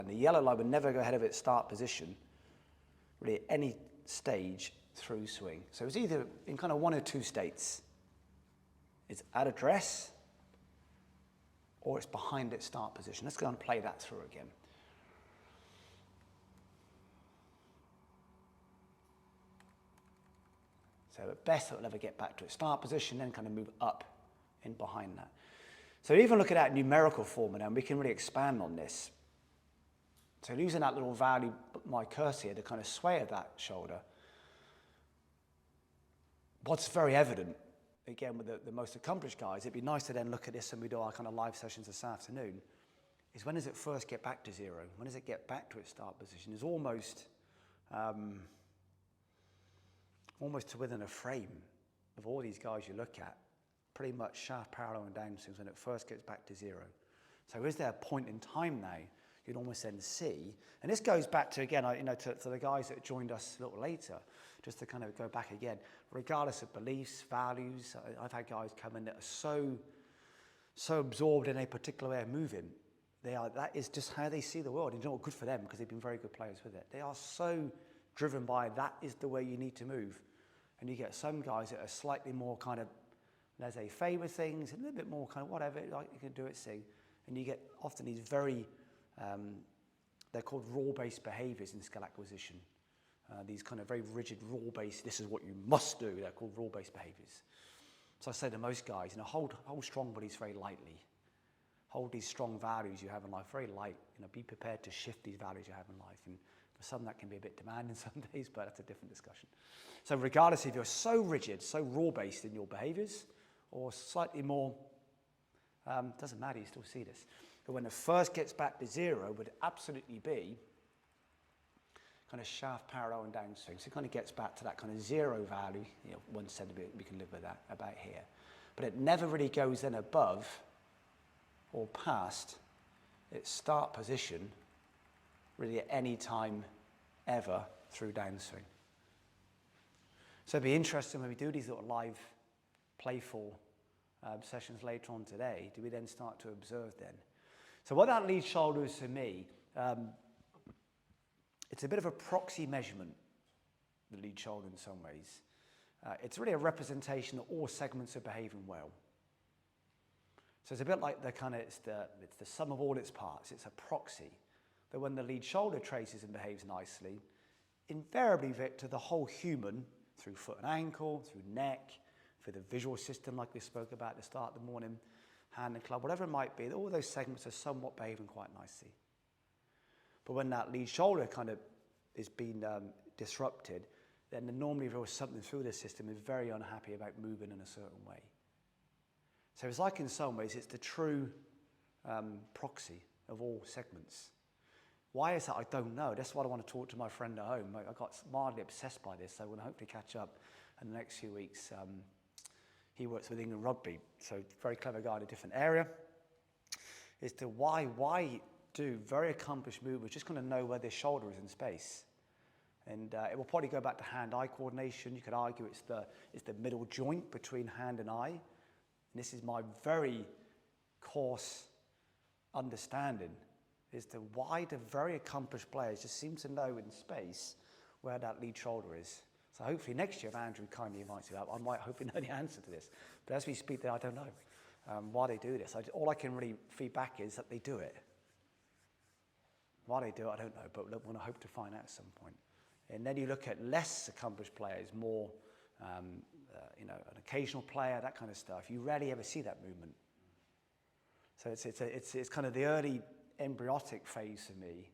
And the yellow line would never go ahead of its start position, really at any stage through swing. So it's either in kind of one or two states. It's at address, or it's behind its start position. Let's go and play that through again. So at best, it'll never get back to its start position, then kind of move up in behind that. So even looking at numerical form now, we can really expand on this. So using that little value, my cursor here, to kind of sway of that shoulder, what's very evident, again, with the most accomplished guys, it'd be nice to then look at this when we do our kind of live sessions this afternoon, is when does it first get back to zero? When does it get back to its start position? It's almost to within a frame of all these guys you look at, pretty much shaft parallel and downswings when it first gets back to zero. So is there a point in time now you'd almost then see, and this goes back to, again, to the guys that joined us a little later, just to kind of go back again, regardless of beliefs, values, I've had guys come in that are so absorbed in a particular way of moving. That is just how they see the world. And you know what, good for them, because they've been very good players with it. They are so driven by that is the way you need to move. And you get some guys that are slightly more kind of laissez-faire with things, a little bit more kind of whatever, like you can do it, sing. And you get often these very, they're called rule-based behaviors in skill acquisition. These kind of very rigid rule-based, this is what you must do, they're called rule-based behaviors. So I say to most guys, hold strong bodies very lightly. Hold these strong values you have in life very light. Be prepared to shift these values you have in life. And for some that can be a bit demanding some days, but that's a different discussion. So regardless if you're so rigid, so rule-based in your behaviors, or slightly more, doesn't matter, you still see this. But when it first gets back to zero, would absolutely be kind of shaft parallel and downswing. So it kind of gets back to that kind of zero value, 1 centimeter, we can live with that, about here. But it never really goes then above or past its start position really at any time ever through downswing. So it'd be interesting when we do these little live playful sessions later on today, do we then start to observe then? So what that lead shoulder is for me, it's a bit of a proxy measurement, the lead shoulder in some ways. It's really a representation that all segments are behaving well. So it's a bit like it's the sum of all its parts. It's a proxy that when the lead shoulder traces and behaves nicely, invariably, Victor, the whole human, through foot and ankle, through neck, for the visual system like we spoke about at the start of the morning, hand and club, whatever it might be, all those segments are somewhat behaving quite nicely. But when that lead shoulder kind of is being disrupted, then normally if there was something through the system is very unhappy about moving in a certain way. So it's like in some ways it's the true proxy of all segments. Why is that? I don't know. That's why I want to talk to my friend at home. I got mildly obsessed by this, so I want to hopefully catch up in the next few weeks. He works with England Rugby, so very clever guy in a different area. Is to why do very accomplished movers just kind of know where their shoulder is in space? And it will probably go back to hand-eye coordination. You could argue it's the middle joint between hand and eye. And this is my very coarse understanding, is to why do very accomplished players just seem to know in space where that lead shoulder is. So hopefully next year, if Andrew kindly invites me up, I might hopefully know the answer to this. But as we speak there, I don't know why they do this. All I can really feed back is that they do it. Why they do it, I don't know, but we're going to hope to find out at some point. And then you look at less accomplished players, more, an occasional player, that kind of stuff. You rarely ever see that movement. So it's kind of the early embryotic phase for me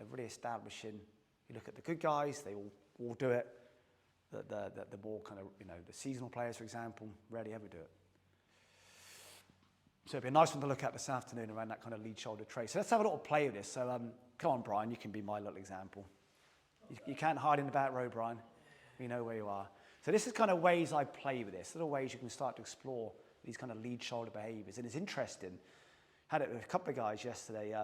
of really establishing. You look at the good guys; they all do it. The more kind of the seasonal players, for example, rarely ever do it. So it'd be a nice one to look at this afternoon around that kind of lead shoulder trace. So let's have a little play with this. So come on, Brian, you can be my little example. You can't hide in the back row, Brian. We know where you are. So this is kind of ways I play with this, little ways you can start to explore these kind of lead shoulder behaviors. And it's interesting. Had it with a couple of guys yesterday,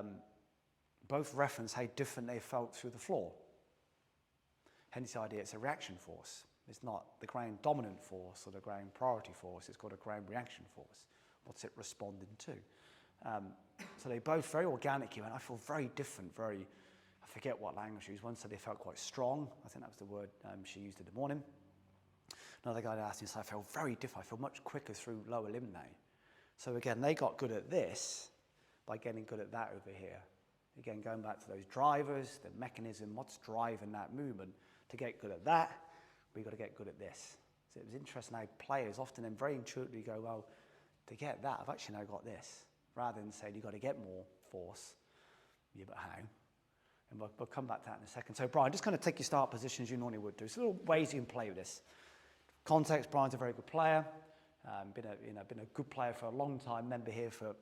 both reference how different they felt through the floor. Hence the idea it's a reaction force. It's not the ground dominant force or the ground priority force. It's called a ground reaction force. What's it responding to? So they both very organic here, and I feel very different, I forget what language she used. One said they felt quite strong. I think that was the word she used in the morning. Another guy asked me, so I felt very different. I feel much quicker through lower limb now. So again, they got good at this by getting good at that over here. Again, going back to those drivers, the mechanism, what's driving that movement. To get good at that, we've got to get good at this. So it was interesting how players often then very intuitively go, well, to get that, I've actually now got this. Rather than saying you've got to get more force, yeah, but how? And we'll come back to that in a second. So Brian, just kind of take your start position as you normally would do. So little ways you can play with this. Context, Brian's a very good player. Been a good player for a long time. Member here for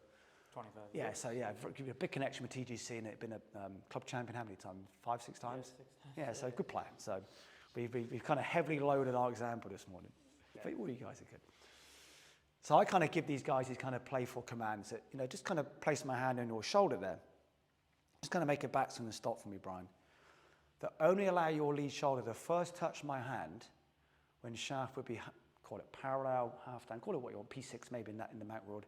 25 years. Yeah, so yeah, a big connection with TGC, and been a club champion how many times? 5, 6 times? Yeah, 6 times. Yeah, so good player. So we've kind of heavily loaded our example this morning. Yeah. But all you guys are good. So I kind of give these guys these kind of playful commands that, just kind of place my hand on your shoulder there. Just kind of make a backswing and stop for me, Brian. That only allow your lead shoulder to first touch my hand when shaft would be, call it parallel, half down, call it what you want, P6 maybe in the Mac world,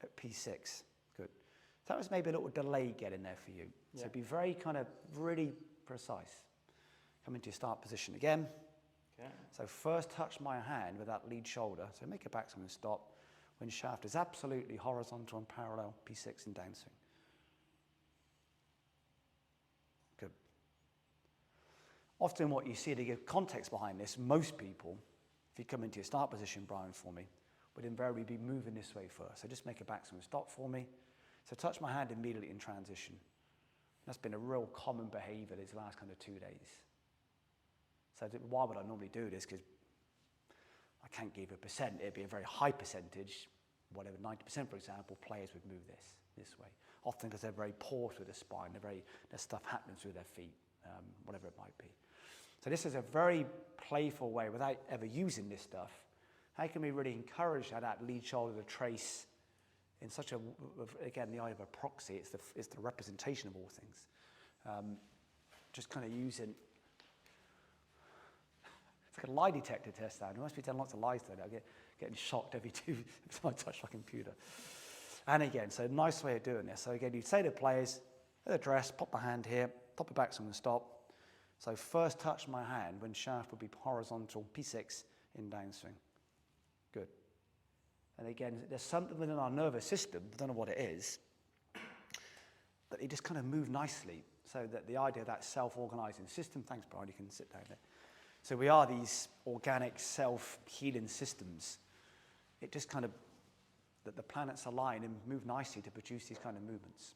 at P6, good. So that was maybe a little delay getting there for you. Yeah. So be very kind of really precise. Come into your start position again. Okay. So first touch my hand with that lead shoulder. So make a backswing and stop when shaft is absolutely horizontal and parallel, P6 and downswing. Good. Often what you see to give context behind this, most people, if you come into your start position, Brian, for me, would invariably be moving this way first. So just make a backswing and stop for me. So touch my hand immediately in transition. That's been a real common behavior these last kind of 2 days. So why would I normally do this? Because I can't give a percent. It'd be a very high percentage, whatever, 90% for example, players would move this way. Often because they're very poor through the spine. Their stuff happens through their feet, whatever it might be. So this is a very playful way, without ever using this stuff, how can we really encourage that lead shoulder to trace in such a, again, the idea of a proxy, it's the representation of all things. Just kind of using, it's like a lie detector test now. There must be telling lots of lies today. I'm getting shocked every time I touch my computer. And again, so nice way of doing this. So again, you'd say to players, at the dress, pop my hand here, pop it back so I'm going to stop. So first touch my hand when shaft would be horizontal, P6 in downswing. Good. And again, there's something within our nervous system, I don't know what it is, that it just kind of move nicely. So that the idea of that self-organizing system, thanks Brian, you can sit down there. So we are these organic self-healing systems. It just kind of, that the planets align and move nicely to produce these kind of movements.